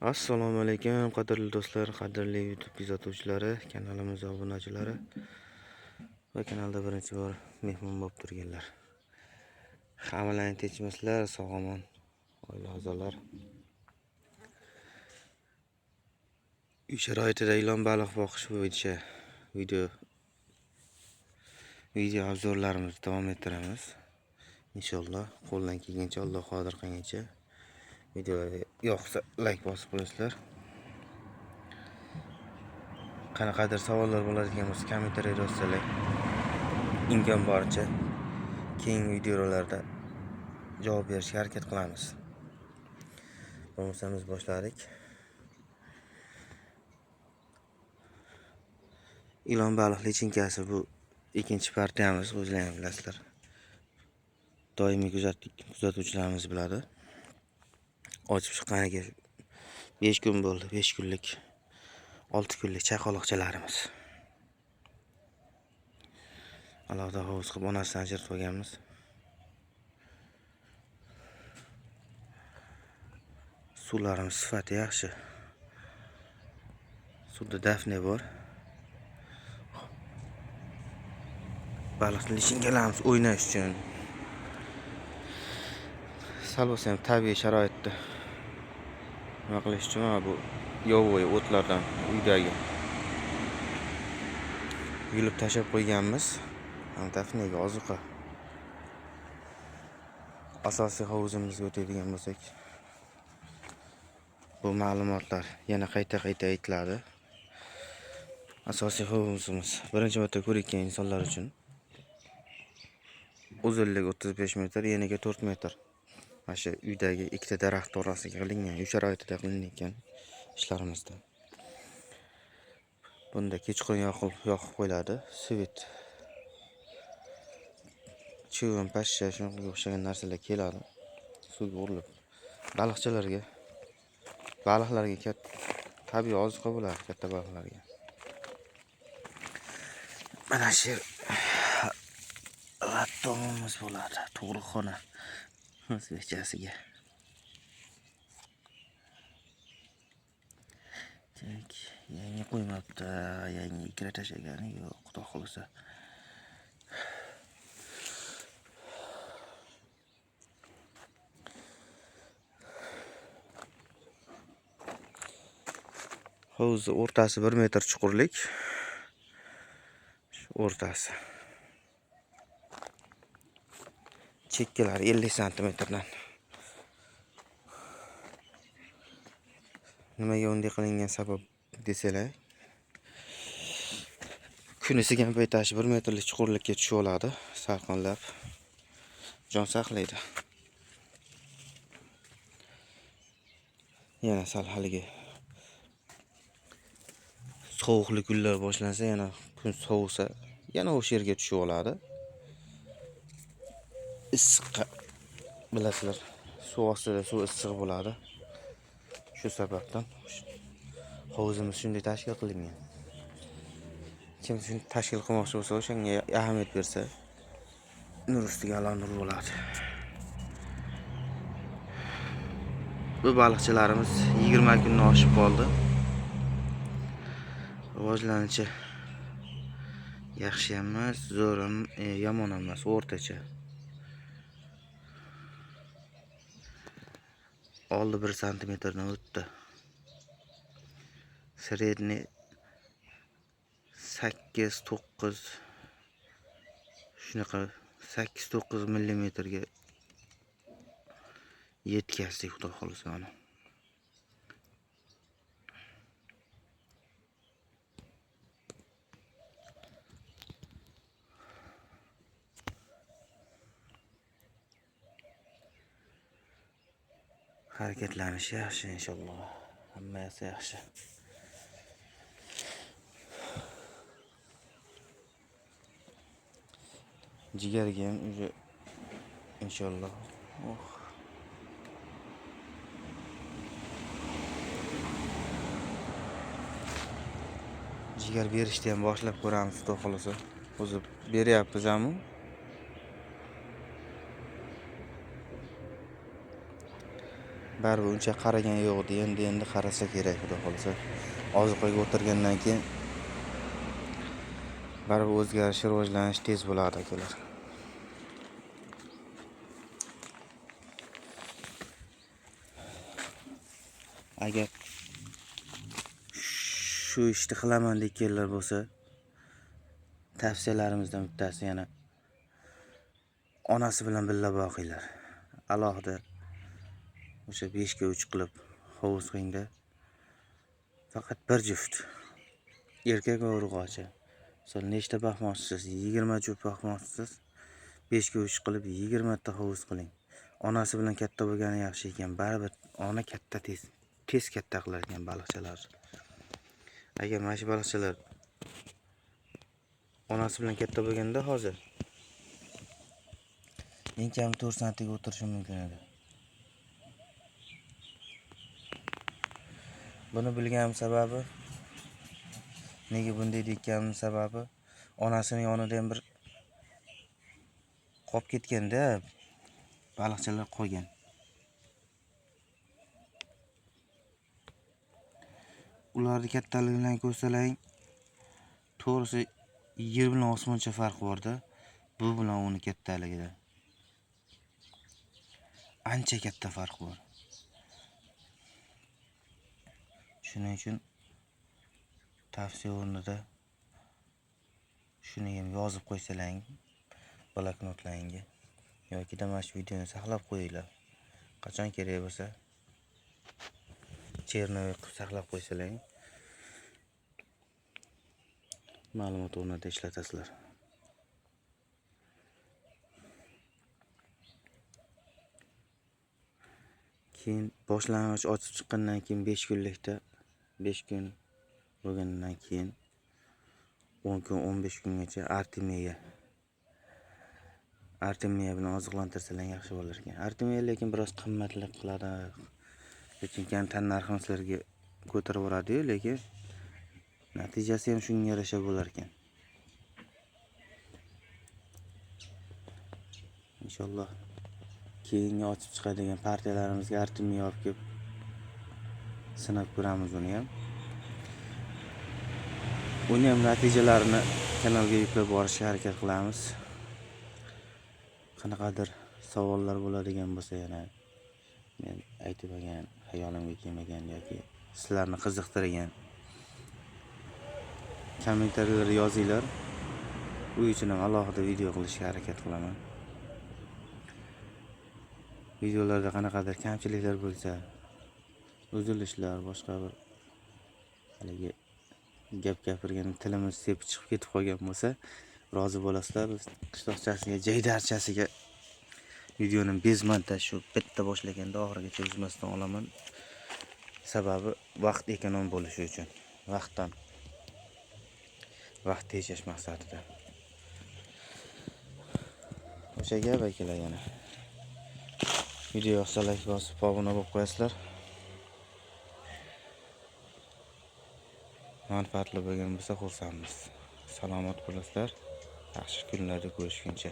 Assalomu alaykum qadrli do'stlar, qadrli YouTube kuzatuvchilari, kanalimiz obunachilari va kanalda birinchi bor mehmon bo'lib turganlar. Hammalarni tinchmisizlar, sog'-omon, oila a'zolar. Uy sharoitida ilon baliq boqish bo'yicha video obzorlarimizni davom ettiramiz. Inshaalloh qo'ldan kelgancha, Alloh qodir qilgancha videoga yoqsa like bosib qo'yinglar. Qanaqadir savollar bo'ladigan bo'lsa kommentariyada yozsalar, imkon boricha keyingi videolarda javob berishga harakat qilamiz. Bo'lmasamiz boshladik. Ilon baliq lichinkasi bu ikkinchi partiyamiz, o'zlaringiz bilasizlar. Doimiy kuzatuvchilarimiz biladi. Ochib chiqqaniga 5 kun bo'ldi, 5 kunlik, 6 kunlik chaqaloqchalarimiz. Alohida hovuz qilib onasidan ajratib qo'yganmiz. Suvlarimiz sifati yaxshi. Suvda dafne bor. Baliqni lichinkalarimiz o'ynash uchun sal bo'lsa ham tabiiy sharoitda nima qilish uchun bu yovvoyi o'tlardan uydagi yulib tashab qo'yganmiz. Dafnega ozuqa. Asosiy hovuzimizga o'tadigan bo'lsak, bu ma'lumotlar yana qayta aytiladi. Asosiy hovuzimiz birinchi marta ko'rayotgan insonlar uchun uzunligi 35 metr, eniga 4 metr. Mana shu uydagi ikkita daraxt orasiga qilingan, uy sharoitida qilingan ishlarimizda. Bunda kechqurun yoqib qo'yiladi. Svit, chivin, pashsha shunga o'xshagan narsalar keladi. Suvga urilib baliqlarga tabiiy ozuqa bo'ladi, katta baliqlarga. Mana shu lattomimiz bo'ladi, tug'ruqxona o'zbekchasiga. Yangi qo'ymabdi, yangi ikra tashlagani yo'q, xudo xolisa. Hovuz o'rtasi 1 metr chuqurlik. Shu o'rtasi. Chekkalari 50 santimetrdan. Nimaga unday qilingan sabab desalar, kun isigan paytashi 1 metrlik chuqurlikka tushib oladi, salqinlab jon saqlaydi. Yana sal haligi sovuqli kunlar boshlansa, yana kun sovisa, yana o'sha yerga tushib oladi. Issiq bilasizlar, suv ostida suv issiq bo'ladi. Shu sababdan hovuzimiz shunday tashkil qilingan. Kim shuni tashkil qilmoqchi bo'lsa, o'shanga ahamiyat bersa, nur ustiga alo nur bo'ladi. Bu baliqchilarimiz 20 kunni oshib qoldi. Rivojlanishi yaxshi emas, zo'r ham, yomon emas, o'rtacha. Oldi 1 santimetrdan o'tdi. Sredniy 8-9 shunaqa 8-9 millimetrga yetkazdik, xudo xolisa ana. Harakatlanish yaxshi inshaalloh. Hammasi yaxshi. Jigarga ham inshaalloh. Jigar berishni ham boshlab ko'ramiz, xudo xolisa. O'zi beryapmiz ham. baribir uncha qaragan yo'q edi. Endi qarasa kerak, xudo xolisa. Oziqaga o'tirgandan keyin baribir o'zgarish, rivojlanish tez bo'ladi akalar. Agar shu ishni qilaman deganlar bo'lsa, tavsiyalarimizdan bittasi yana onasi bilan birga boqinglar. Alohida o'sha 5 ga 3 qilib hovuz qilingda. Faqat bir juft erkak va urg'ochi. Misol nechta baxmoqchisiz? 20 juft baxmoqchisiz. 5 ga 3 qilib 20 ta hovuz qiling. Onasi bilan katta bo'lgani yaxshi ekan. Baribir ona katta tez katta qilar ekan baliqchalar. Agar mana shu baliqchalar onasi bilan katta bo'lganda hozir eng kam 4 santiga o'tirishi mumkin edi. Buni bilganim sababi, nega bunday deyotganim sababi, onasining yonida ham bir qolib ketganda baliqchalar qolgan. Ularni kattaligidan ko'rsalang, to'g'risi yer bilan osmoncha farq bor-da. Bu bilan uni kattaligida ancha katta farq bor. Shuning uchun tavsiya o'rnida shuni ham yozib qo'ysalang bloknotlaringga yoki mana shu videoni saqlab qo'yinglar. Qachon kerak bo'lsa chernoviy qilib saqlab qo'ysalang ma'lumot o'rnida ishlatasizlar. Keyin boshlang'ich ochib chiqqandan keyin 5 kunlikda 5 kun bo'lgandan keyin 10 kun 15 kungacha Artemiya bilan oziqlantirsalar yaxshi bo'lar ekan. Artemiya lekin biroz qimmatlik qiladi. Lekin tan narxini sizlarga ko'tarib yuboradi-yu, lekin natijasi ham shunga yarasha bo'lar ekan. Inshaalloh keyingi ochib chiqadigan partiyalarimizga Artemiya olib kelib sinab ko'ramiz uni ham. Uni ham natijalarini kanalga yuklab borishga harakat qilamiz. Qanaqadir savollar bo'ladigan bo'lsa yana men aytib olgan, xayolimga kelmagan yoki sizlarni qiziqtirgan kommentariylarga yozinglar. U uchun ham alohida video qilishga harakat qilaman. Videolarda qanaqadir kamchiliklar bo'lsa, uzilishlar, boshqa bir haligi gap gapirgan tilimiz sepib chiqib ketib qolgan bo'lsa, rozi bo'lasizlar. Qishloqchasiga, jaydarchasiga videoni bezmanda shu bitta boshlaganda oxirigacha uzmasdan olaman. Sababi vaqt ekonom bo'lishi uchun. Vaqt tejash maqsadida. O'sha gap akalar yana. Video yoqsa like bosib, obuna bo'lib qo'yasizlar. Manfaatli bo'lgan bo'lsa xursandmiz. Salomat bo'lasizlar. Yaxshi kunlarda ko'rishguncha.